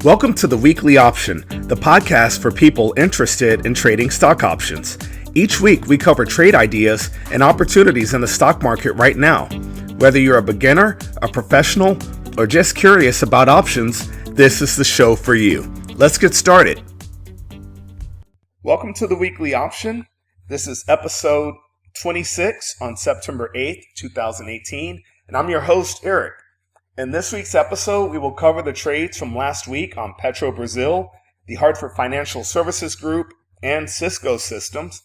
Welcome to the Weekly Option, the podcast for people interested in trading stock options. Each week, we cover trade ideas and opportunities in the stock market right now. Whether you're a beginner, a professional, or just curious about options, this is the show for you. Let's get started. Welcome to the Weekly Option. This is episode 26 on September 8th, 2018, and I'm your host, Eric. In this week's episode, we will cover the trades from last week on Petro Brasil, the Hartford Financial Services Group, and Cisco Systems.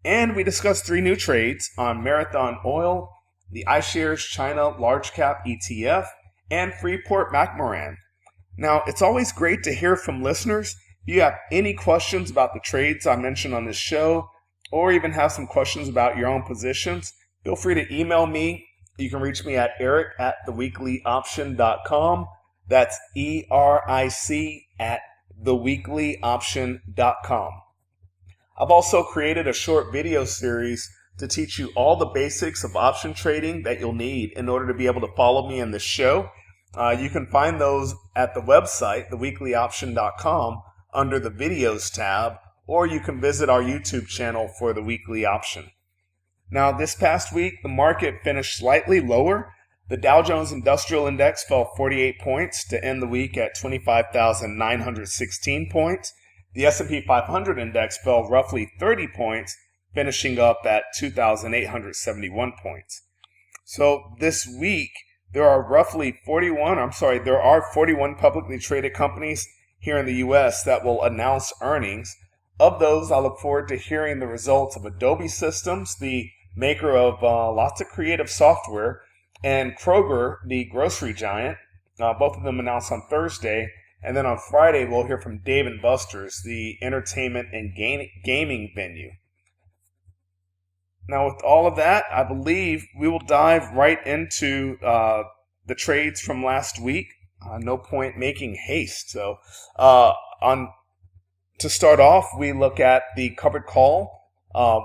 And we discuss 3 new trades on Marathon Oil, the iShares China Large Cap ETF, and Freeport McMoran. Now, it's always great to hear from listeners. If you have any questions about the trades I mentioned on this show, or even have some questions about your own positions, feel free to email me. You can reach me at eric@theweeklyoption.com. That's ERIC@theweeklyoption.com. I've also created a short video series to teach you all the basics of option trading that you'll need in order to be able to follow me in this show. You can find those at the website, theweeklyoption.com, under the videos tab, or you can visit our YouTube channel for the Weekly Option. Now, this past week, the market finished slightly lower. The Dow Jones Industrial Index fell 48 points to end the week at 25,916 points. The S&P 500 index fell roughly 30 points, finishing up at 2,871 points. So this week, there are 41 publicly traded companies here in the U.S. that will announce earnings. Of those, I look forward to hearing the results of Adobe Systems, the maker of lots of creative software, and Kroger, the grocery giant. Both of them announced on Thursday. And then on Friday, we'll hear from Dave & Buster's, the entertainment and gaming venue. Now, with all of that, I believe we will dive right into the trades from last week. No point making haste. So, to start off, we look at the covered call.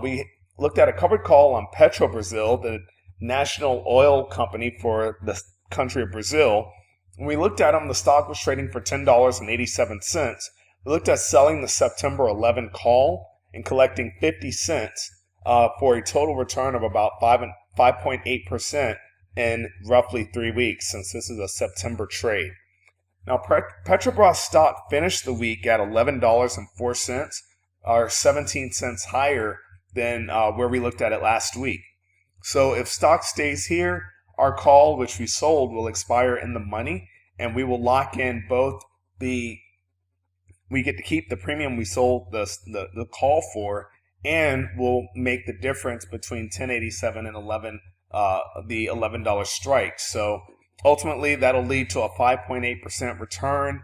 We looked at a covered call on Petro Brasil, the national oil company for the country of Brazil. When we looked at them, the stock was trading for $10.87. We looked at selling the September 11 call and collecting 50 cents for a total return of about 5.8% in roughly 3 weeks, since this is a September trade. Now, Petrobras stock finished the week at $11.04, or 17 cents higher than where we looked at it last week. So if stock stays here, our call, which we sold, will expire in the money, and we will lock in we get to keep the premium we sold the call for, and we'll make the difference between 10.87 and the $11 strike. So ultimately, that'll lead to a 5.8% return.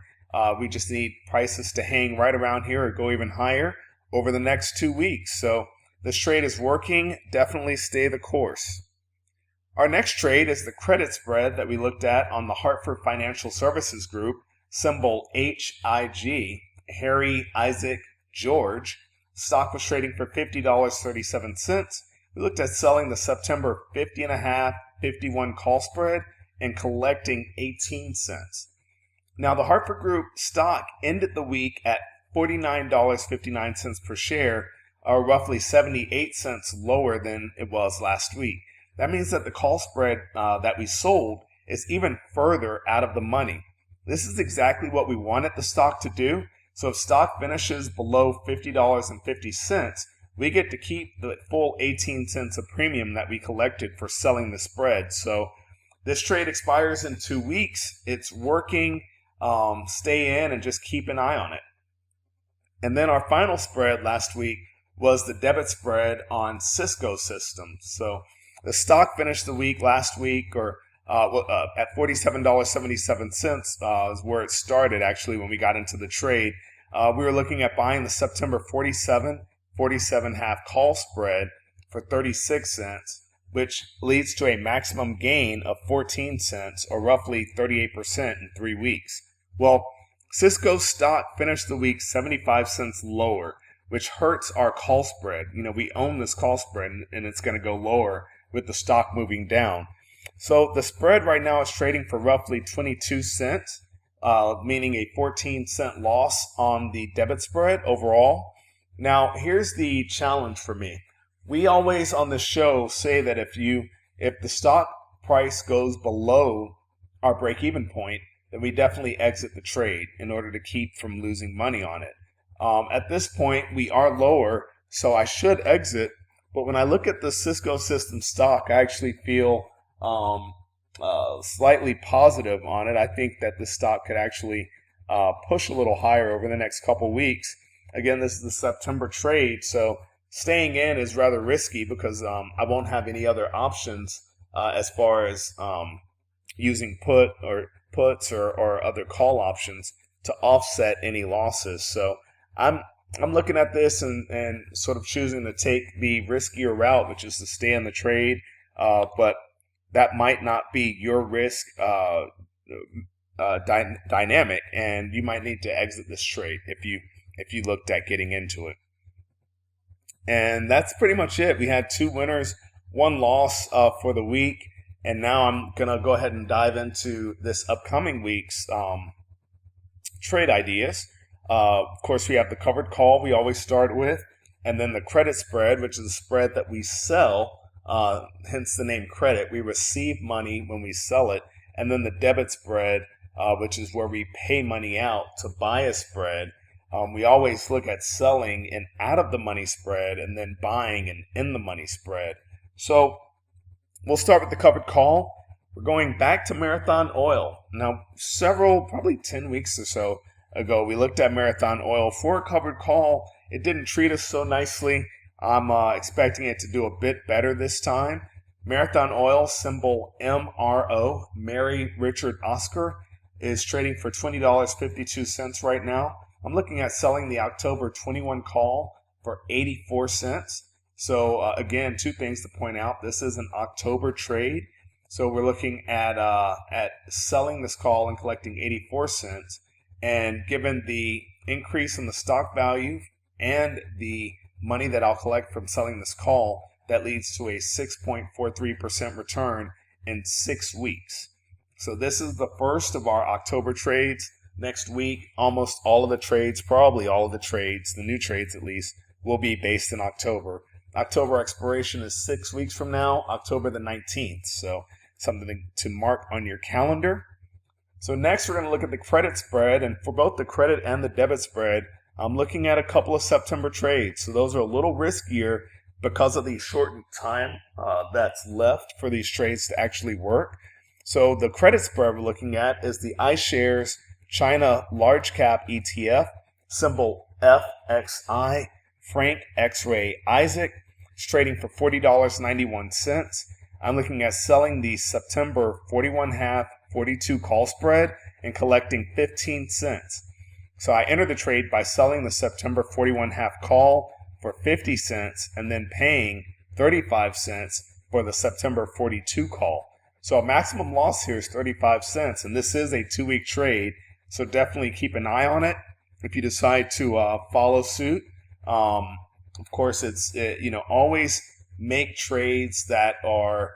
We just need prices to hang right around here or go even higher over the next 2 weeks. So this trade is working. Definitely stay the course. Our next trade is the credit spread that we looked at on the Hartford Financial Services Group, symbol HIG, Harry, Isaac, George. Stock was trading for $50.37. We looked at selling the September 50.5, 51 call spread and collecting 18 cents. Now, the Hartford Group stock ended the week at $49.59 per share, or roughly 78 cents lower than it was last week. That means that the call spread that we sold is even further out of the money. This is exactly what we wanted the stock to do. So if stock finishes below $50.50, we get to keep the full 18 cents of premium that we collected for selling the spread. So this trade expires in 2 weeks. It's working. Stay in and just keep an eye on it. And then our final spread last week was the debit spread on Cisco Systems. So the stock finished the week last week at $47.77 is where it started actually when we got into the trade. We were looking at buying the September 47.5 call spread for 36 cents, which leads to a maximum gain of 14 cents, or roughly 38% in 3 weeks. Well, Cisco stock finished the week 75 cents lower, which hurts our call spread. We own this call spread, and it's going to go lower with the stock moving down. So the spread right now is trading for roughly 22 cents. meaning a 14-cent loss on the debit spread overall. Now, here's the challenge for me. We always on the show say that if the stock price goes below our break-even point, then we definitely exit the trade in order to keep from losing money on it. At this point, we are lower, so I should exit. But when I look at the Cisco Systems stock, I actually feel slightly positive on it. I think that the stock could actually push a little higher over the next couple weeks. Again, this is the September trade, so staying in is rather risky because I won't have any other options as far as using puts or other call options to offset any losses. So I'm looking at this and sort of choosing to take the riskier route, which is to stay in the trade, but that might not be your risk dynamic, and you might need to exit this trade if you looked at getting into it. And that's pretty much it. We had 2 winners, 1 loss for the week, and now I'm gonna go ahead and dive into this upcoming week's trade ideas. Of course, we have the covered call we always start with, and then the credit spread, which is a spread that we sell. Hence the name credit. We receive money when we sell it, and then the debit spread, which is where we pay money out to buy a spread. We always look at selling an out of the money spread and then buying an in the money spread. So we'll start with the covered call. We're going back to Marathon Oil. Now, probably 10 weeks or so ago, we looked at Marathon Oil for a covered call. It didn't treat us so nicely. I'm expecting it to do a bit better this time. Marathon Oil, symbol MRO, Mary Richard Oscar, is trading for $20.52 right now. I'm looking at selling the October 21 call for 84 cents. So again, 2 things to point out. This is an October trade. So we're looking at selling this call and collecting 84 cents. And given the increase in the stock value and the money that I'll collect from selling this call, that leads to a 6.43% return in 6 weeks. So this is the first of our October trades. Next week, almost all of the trades, probably all of the trades, the new trades at least, will be based in October. October expiration is 6 weeks from now, October the 19th. So something to mark on your calendar. So next we're going to look at the credit spread, and for both the credit and the debit spread, I'm looking at a couple of September trades. So those are a little riskier because of the shortened time that's left for these trades to actually work. So the credit spread we're looking at is the iShares China Large Cap ETF, symbol FXI, Frank X-Ray Isaac. It's trading for $40.91. I'm looking at selling the September 41.5, 42 call spread and collecting 15 cents. So I entered the trade by selling the September 41.5 call for 50 cents and then paying 35 cents for the September 42 call. So a maximum loss here is 35 cents, and this is a 2-week trade, so definitely keep an eye on it if you decide to follow suit. Of course, always make trades that are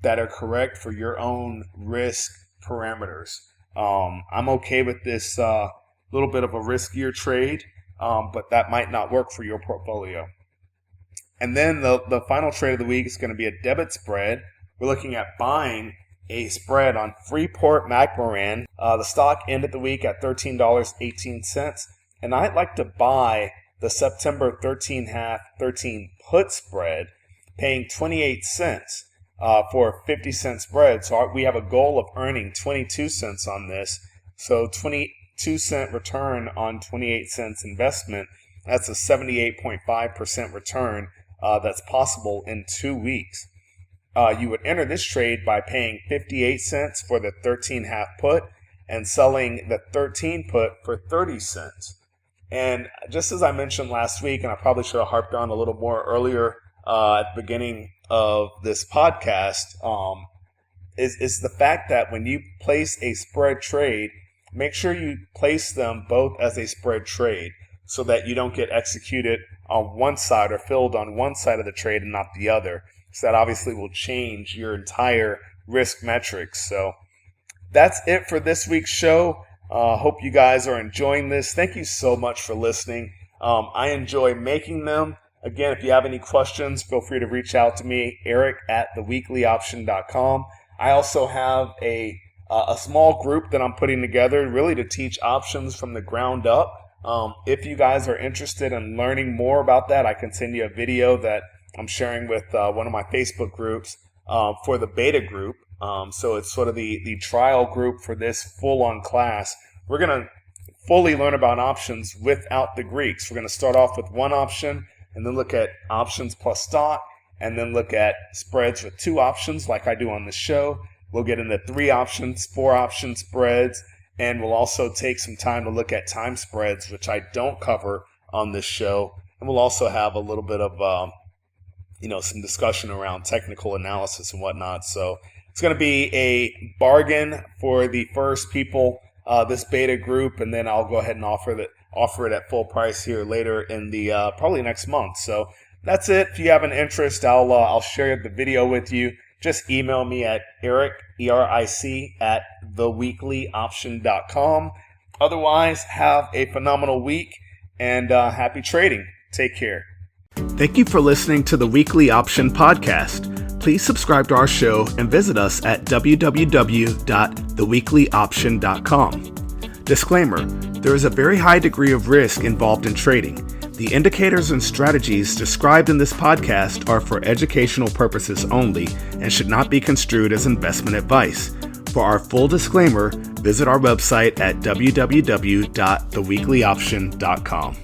correct for your own risk parameters. I'm okay with this little bit of a riskier trade, but that might not work for your portfolio. And then the final trade of the week is going to be a debit spread. We're looking at buying a spread on Freeport McMoran. The stock ended the week at $13.18, and I'd like to buy the September 13 put spread, paying 28 cents for a 50-cent spread. So we have a goal of earning 22 cents on this. So 22-cent return on 28 cents investment. That's a 78.5% return that's possible in 2 weeks. You would enter this trade by paying 58 cents for the 13.5 put and selling the 13 put for 30 cents. And just as I mentioned last week, and I probably should have harped on a little more earlier at the beginning of this podcast, is the fact that when you place a spread trade, make sure you place them both as a spread trade so that you don't get executed on one side or filled on one side of the trade and not the other. So that obviously will change your entire risk metrics. So that's it for this week's show. Hope you guys are enjoying this. Thank you so much for listening. I enjoy making them. Again, if you have any questions, feel free to reach out to me, eric@theweeklyoption.com. I also have a small group that I'm putting together really to teach options from the ground up. If you guys are interested in learning more about that, I can send you a video that I'm sharing with one of my Facebook groups for the beta group. So it's sort of the trial group for this full-on class. We're going to fully learn about options without the Greeks. We're going to start off with one option and then look at options plus stock, and then look at spreads with two options like I do on the show. We'll get into 3 options, 4 option spreads, and we'll also take some time to look at time spreads, which I don't cover on this show. And we'll also have a little bit of some discussion around technical analysis and whatnot. So it's going to be a bargain for the first people, this beta group, and then I'll go ahead and offer it at full price here later in the probably next month. So that's it. If you have an interest, I'll share the video with you. Just email me at Eric, ERIC, at theweeklyoption.com. Otherwise, have a phenomenal week and happy trading. Take care. Thank you for listening to the Weekly Option Podcast. Please subscribe to our show and visit us at www.theweeklyoption.com. Disclaimer: there is a very high degree of risk involved in trading. The indicators and strategies described in this podcast are for educational purposes only and should not be construed as investment advice. For our full disclaimer, visit our website at www.theweeklyoption.com.